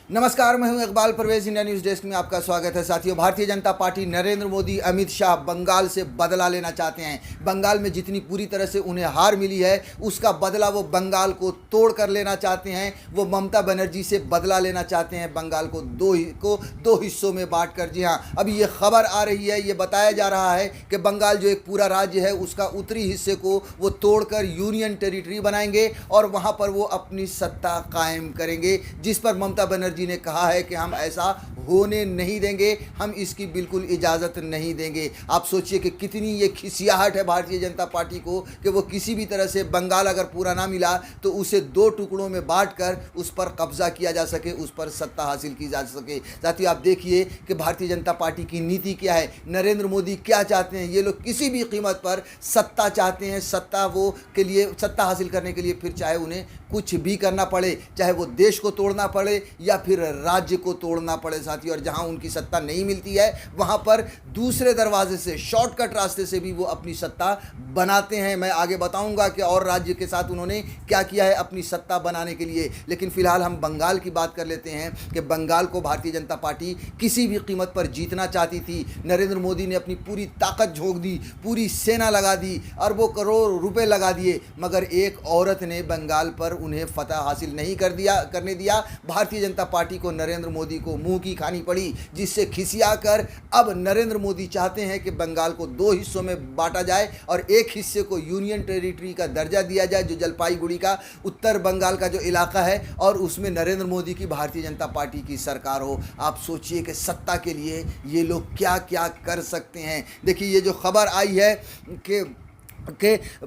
नमस्कार, मैं हूं Iqbal Parvez. India news desk में आपका स्वागत है। साथियों, भारतीय जनता पार्टी, नरेंद्र मोदी, अमित शाह बंगाल से बदला लेना चाहते हैं। बंगाल में जितनी पूरी तरह से उन्हें हार मिली है उसका बदला वो बंगाल को तोड़ कर लेना चाहते हैं। वो ममता बनर्जी से बदला लेना चाहते हैं, बंगाल को दो हिस्सों में बांट कर। जी हाँ, अभी ये खबर आ रही है, ये बताया जा रहा है कि बंगाल जो एक पूरा राज्य है उसका उत्तरी हिस्से को वो तोड़कर यूनियन टेरिटरी बनाएंगे और वहाँ पर वो अपनी सत्ता कायम करेंगे, जिस पर ममता बनर्जी जी ने कहा है कि हम ऐसा होने नहीं देंगे, हम इसकी बिल्कुल इजाज़त नहीं देंगे। आप सोचिए कि कितनी ये खिसियाहट है भारतीय जनता पार्टी को कि वो किसी भी तरह से बंगाल अगर पूरा ना मिला तो उसे दो टुकड़ों में बांटकर उस पर कब्जा किया जा सके, उस पर सत्ता हासिल की जा सके। साथियों, आप देखिए कि भारतीय जनता पार्टी की नीति क्या है, नरेंद्र मोदी क्या चाहते हैं। ये लोग किसी भी कीमत पर सत्ता चाहते हैं, सत्ता हासिल करने के लिए फिर चाहे उन्हें कुछ भी करना पड़े, चाहे वो देश को तोड़ना पड़े या फिर राज्य को तोड़ना पड़े। साथियों, और जहां उनकी सत्ता नहीं मिलती है वहां पर दूसरे दरवाजे से, शॉर्टकट रास्ते से भी वो अपनी सत्ता बनाते हैं। मैं आगे बताऊंगा कि और राज्य के साथ उन्होंने क्या किया है अपनी सत्ता बनाने के लिए। लेकिन फिलहाल हम बंगाल की बात कर लेते हैं कि बंगाल को भारतीय जनता पार्टी किसी भी कीमत पर जीतना चाहती थी। नरेंद्र मोदी ने अपनी पूरी ताकत झोंक दी, पूरी सेना लगा दी, अरबों करोड़ रुपए लगा दिए, मगर एक औरत ने बंगाल पर उन्हें फतह हासिल नहीं करने दिया। भारतीय जनता पार्टी को नरेंद्र मोदी को मुंह की खानी पड़ी, जिससे खिसियाकर अब नरेंद्र मोदी चाहते हैं कि बंगाल को दो हिस्सों में बांटा जाए और एक हिस्से को यूनियन टेरिटरी का दर्जा दिया जाए, जो जलपाईगुड़ी का उत्तर बंगाल का जो इलाका है, और उसमें नरेंद्र मोदी की भारतीय जनता पार्टी की सरकार हो। आप सोचिए कि सत्ता के लिए ये लोग क्या क्या कर सकते हैं। देखिए, ये जो खबर आई है कि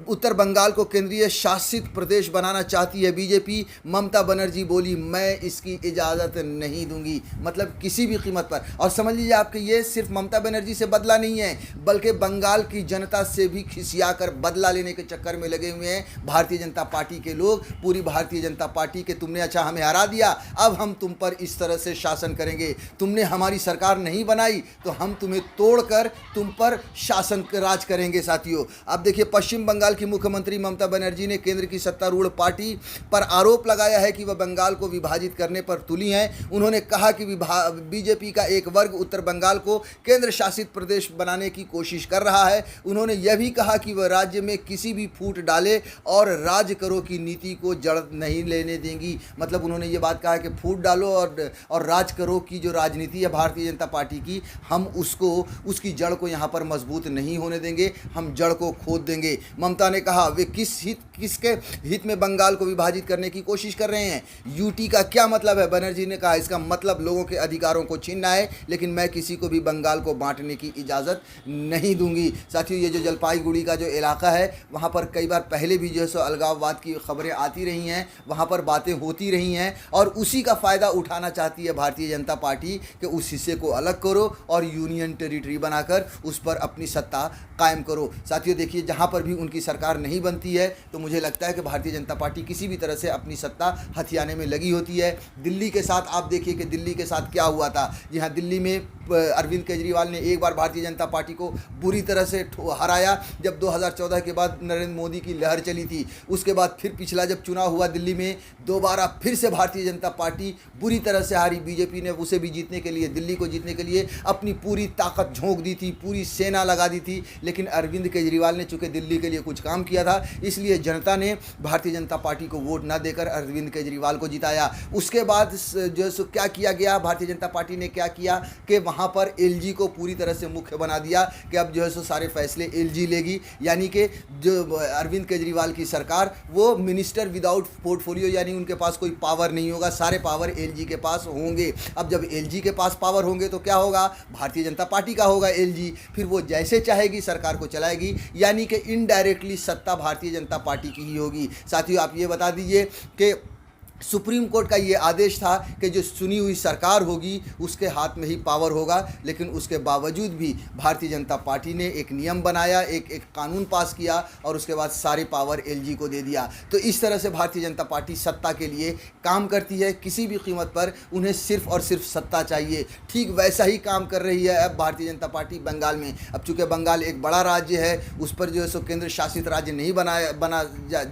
उत्तर बंगाल को केंद्रीय शासित प्रदेश बनाना चाहती है बीजेपी, ममता बनर्जी बोली मैं इसकी इजाज़त नहीं दूंगी, मतलब किसी भी कीमत पर। और समझ लीजिए आपके, ये सिर्फ ममता बनर्जी से बदला नहीं है, बल्कि बंगाल की जनता से भी खिसियाकर बदला लेने के चक्कर में लगे हुए हैं भारतीय जनता पार्टी के लोग। पूरी भारतीय जनता पार्टी के तुमने अच्छा हमें हरा दिया, अब हम तुम पर इस तरह से शासन करेंगे। तुमने हमारी सरकार नहीं बनाई तो हम तुम्हें तोड़कर तुम पर शासन राज करेंगे। साथियों, अब देखिए, पश्चिम बंगाल की मुख्यमंत्री ममता बनर्जी ने केंद्र की सत्तारूढ़ पार्टी पर आरोप लगाया है कि वह बंगाल को विभाजित करने पर तुली हैं। उन्होंने कहा कि बीजेपी का एक वर्ग उत्तर बंगाल को केंद्र शासित प्रदेश बनाने की कोशिश कर रहा है। उन्होंने यह भी कहा कि वह राज्य में किसी भी फूट डाले और राज करो की नीति को जड़ नहीं लेने देंगी। मतलब उन्होंने ये बात कहा कि फूट डालो और राज करो की जो राजनीति है भारतीय जनता पार्टी की, हम उसकी जड़ को यहाँ पर मजबूत नहीं होने देंगे, हम जड़ को खोद देंगे। ममता ने कहा वे किसके हित में बंगाल को विभाजित करने की कोशिश कर रहे हैं। यूटी का क्या मतलब है? बनर्जी ने कहा इसका मतलब लोगों के अधिकारों को छीनना है, लेकिन मैं किसी को भी बंगाल को बांटने की इजाज़त नहीं दूंगी। साथियों, ये जो जलपाईगुड़ी का जो इलाका है वहाँ पर कई बार पहले भी जो है सो अलगाववाद की खबरें आती रही हैं, वहाँ पर बातें होती रही हैं, और उसी का फ़ायदा उठाना चाहती है भारतीय जनता पार्टी कि उस हिस्से को अलग करो और यूनियन टेरिटरी बनाकर उस पर अपनी सत्ता कायम करो। साथियों, देखिए, जहाँ पर भी उनकी सरकार नहीं बनती है तो मुझे लगता है कि भारतीय जनता पार्टी किसी भी तरह से अपनी सत्ता हथियाने में लगी होती है। दिल्ली के साथ आप देखिए कि दिल्ली के साथ क्या हुआ था। जी हाँ, दिल्ली में अरविंद केजरीवाल ने एक बार भारतीय जनता पार्टी को बुरी तरह से हराया, जब 2014 के बाद नरेंद्र मोदी की लहर चली थी। उसके बाद फिर पिछला जब चुनाव हुआ दिल्ली में, दोबारा फिर से भारतीय जनता पार्टी बुरी तरह से हारी। बीजेपी ने उसे भी जीतने के लिए, दिल्ली को जीतने के लिए अपनी पूरी ताकत झोंक दी थी, पूरी सेना लगा दी थी, लेकिन अरविंद केजरीवाल ने चूँकि दिल्ली के लिए कुछ काम किया था, इसलिए जनता ने भारतीय जनता पार्टी को वोट ना देकर अरविंद केजरीवाल को जिताया। उसके बाद जो है क्या किया गया, भारतीय जनता पार्टी ने क्या किया कि वहाँ पर एलजी को पूरी तरह से मुख्य बना दिया कि अब जो है सो सारे फैसले एलजी लेगी, यानी कि जो अरविंद केजरीवाल की सरकार, वो मिनिस्टर विदाउट पोर्टफोलियो, यानी उनके पास कोई पावर नहीं होगा, सारे पावर एलजी के पास होंगे। अब जब एलजी के पास पावर होंगे तो क्या होगा, भारतीय जनता पार्टी का होगा एलजी, फिर वो जैसे चाहेगी सरकार को चलाएगी, यानी कि इनडायरेक्टली सत्ता भारतीय जनता पार्टी की ही होगी। साथियों, आप ये बता दीजिए कि सुप्रीम कोर्ट का ये आदेश था कि जो चुनी हुई सरकार होगी उसके हाथ में ही पावर होगा, लेकिन उसके बावजूद भी भारतीय जनता पार्टी ने एक नियम बनाया, एक कानून पास किया और उसके बाद सारे पावर एलजी को दे दिया। तो इस तरह से भारतीय जनता पार्टी सत्ता के लिए काम करती है, किसी भी कीमत पर उन्हें सिर्फ और सिर्फ सत्ता चाहिए। ठीक वैसा ही काम कर रही है अब भारतीय जनता पार्टी बंगाल में। अब चूँकि बंगाल एक बड़ा राज्य है, उस पर जो है सो केंद्र शासित राज्य नहीं बना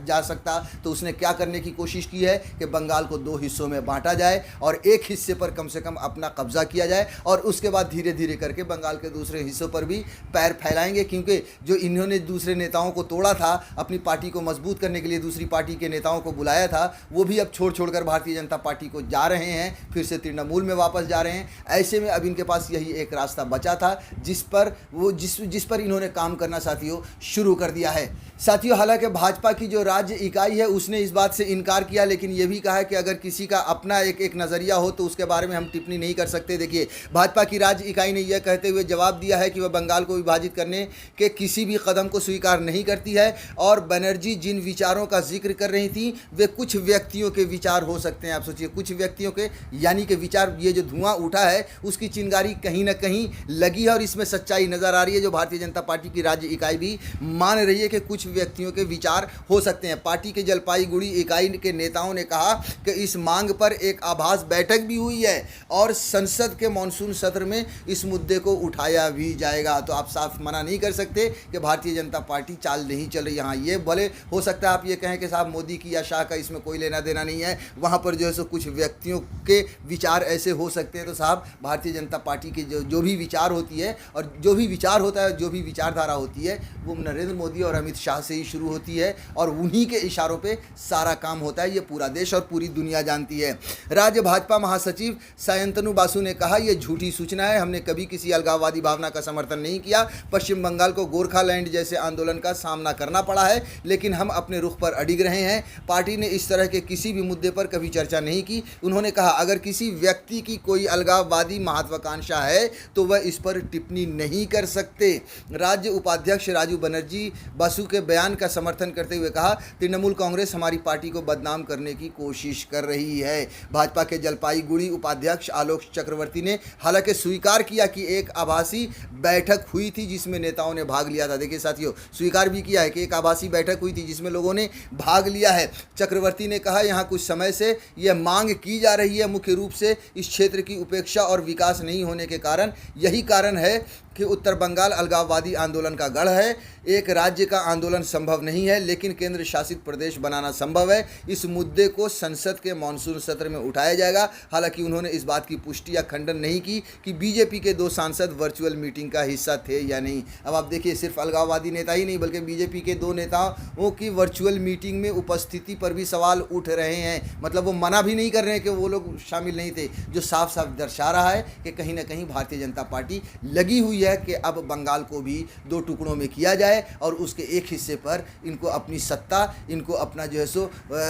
जा सकता, तो उसने क्या करने की कोशिश की है कि बंगाल को दो हिस्सों में बांटा जाए और एक हिस्से पर कम से कम अपना कब्जा किया जाए और उसके बाद धीरे धीरे करके बंगाल के दूसरे हिस्सों पर भी पैर फैलाएंगे, क्योंकि जो इन्होंने दूसरे नेताओं को तोड़ा था, अपनी पार्टी को मजबूत करने के लिए दूसरी पार्टी के नेताओं को बुलाया था, वो भी अब छोड़ छोड़कर भारतीय जनता पार्टी को जा रहे हैं, फिर से तृणमूल में वापस जा रहे हैं। ऐसे में अब इनके पास यही एक रास्ता बचा था जिस पर इन्होंने काम करना साथियों शुरू कर दिया है। साथियों, हालांकि भाजपा की जो राज्य इकाई है उसने इस बात से इनकार किया, लेकिन ये भी कहा है कि अगर किसी का अपना एक नज़रिया हो तो उसके बारे में हम टिप्पणी नहीं कर सकते। देखिए, भाजपा की राज्य इकाई ने यह कहते हुए जवाब दिया है कि वह बंगाल को विभाजित करने के किसी भी कदम को स्वीकार नहीं करती है और बनर्जी जिन विचारों का जिक्र कर रही थी वे कुछ व्यक्तियों के विचार हो सकते हैं। आप सोचिए, कुछ व्यक्तियों के यानी कि विचार, ये जो धुआं उठा है उसकी चिंगारी कहीं ना कहीं लगी है और इसमें सच्चाई नज़र आ रही है, जो भारतीय जनता पार्टी की राज्य इकाई भी मान रही है कि कुछ व्यक्तियों के विचार हो सकते हैं। पार्टी के जलपाईगुड़ी इकाई के नेताओं ने कहा कि इस मांग पर एक आभास बैठक भी हुई है और संसद के मॉनसून सत्र में इस मुद्दे को उठाया भी जाएगा। तो आप साफ मना नहीं कर सकते कि भारतीय जनता पार्टी चाल नहीं चल रही। यहाँ ये भले हो सकता है आप ये कहें कि साहब मोदी की या शाह का इसमें कोई लेना देना नहीं है, वहाँ पर जो है सो कुछ व्यक्तियों के विचार ऐसे हो सकते हैं। तो साहब, भारतीय जनता पार्टी की जो भी विचार होती है और जो भी विचार होता है, जो भी विचारधारा होती है, वो नरेंद्र मोदी और अमित शाह से ही शुरू होती है और उन्हीं के इशारों पे सारा काम होता है। ये पूरा देश और पूरी दुनिया जानती है। राज्य भाजपा महासचिव सायंतनु बासु ने कहा, यह झूठी सूचना है, हमने कभी किसी अलगाववादी भावना का समर्थन नहीं किया। पश्चिम बंगाल को गोरखालैंड जैसे आंदोलन का सामना करना पड़ा है, लेकिन हम अपने रुख पर अडिग रहे हैं। पार्टी ने इस तरह के किसी भी मुद्दे पर कभी चर्चा नहीं की। उन्होंने कहा, अगर किसी व्यक्ति की कोई अलगाववादी महत्वाकांक्षा है तो वह इस पर टिप्पणी नहीं कर सकते। राज्य उपाध्यक्ष राजू बनर्जी बासु के बयान का समर्थन करते हुए कहा, तृणमूल कांग्रेस हमारी पार्टी को बदनाम करने की कोशिश कर रही है। भाजपा के जलपाईगुड़ी उपाध्यक्ष आलोक चक्रवर्ती ने हालांकि स्वीकार किया कि एक आभासी बैठक हुई थी जिसमें नेताओं ने भाग लिया था। देखिए साथियों, स्वीकार भी किया है कि एक आभासी बैठक हुई थी जिसमें लोगों ने भाग लिया है। चक्रवर्ती ने कहा, यहाँ कुछ समय से यह मांग की जा रही है, मुख्य रूप से इस क्षेत्र की उपेक्षा और विकास नहीं होने के कारण। यही कारण है कि उत्तर बंगाल अलगाववादी आंदोलन का गढ़ है। एक राज्य का आंदोलन संभव नहीं है, लेकिन केंद्र शासित प्रदेश बनाना संभव है। इस मुद्दे को संसद के मॉनसून सत्र में उठाया जाएगा। हालांकि उन्होंने इस बात की पुष्टि या खंडन नहीं की कि बीजेपी के 2 सांसद वर्चुअल मीटिंग का हिस्सा थे या नहीं। अब आप देखिए, सिर्फ अलगाववादी नेता ही नहीं बल्कि बीजेपी के 2 नेताओं की वर्चुअल मीटिंग में उपस्थिति पर भी सवाल उठ रहे हैं। मतलब वो मना भी नहीं कर रहे हैं कि वो लोग शामिल नहीं थे, जो साफ साफ दर्शा रहा है कि कहीं ना कहीं भारतीय जनता पार्टी लगी हुई है कि अब बंगाल को भी 2 टुकड़ों में किया जाए और उसके एक हिस्से पर इनको अपनी सत्ता, इनको अपना जो है सो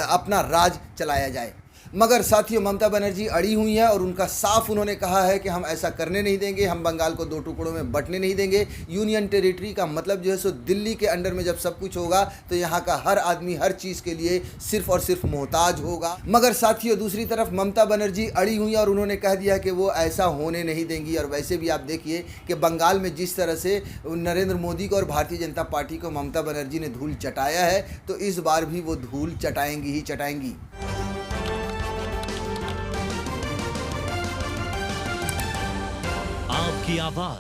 अपना राज चलाया जाए। मगर साथियों, ममता बनर्जी अड़ी हुई हैं और उनका साफ उन्होंने कहा है कि हम ऐसा करने नहीं देंगे, हम बंगाल को 2 टुकड़ों में बंटने नहीं देंगे। यूनियन टेरिटरी का मतलब जो है सो दिल्ली के अंडर में जब सब कुछ होगा तो यहाँ का हर आदमी हर चीज़ के लिए सिर्फ और सिर्फ मोहताज होगा। मगर साथियों, दूसरी तरफ ममता बनर्जी अड़ी हुई और उन्होंने कह दिया कि वो ऐसा होने नहीं देंगी। और वैसे भी आप देखिए कि बंगाल में जिस तरह से नरेंद्र मोदी को और भारतीय जनता पार्टी को ममता बनर्जी ने धूल चटाया है, तो इस बार भी वो धूल चटाएंगी ही चटाएंगी। आपकी आवाज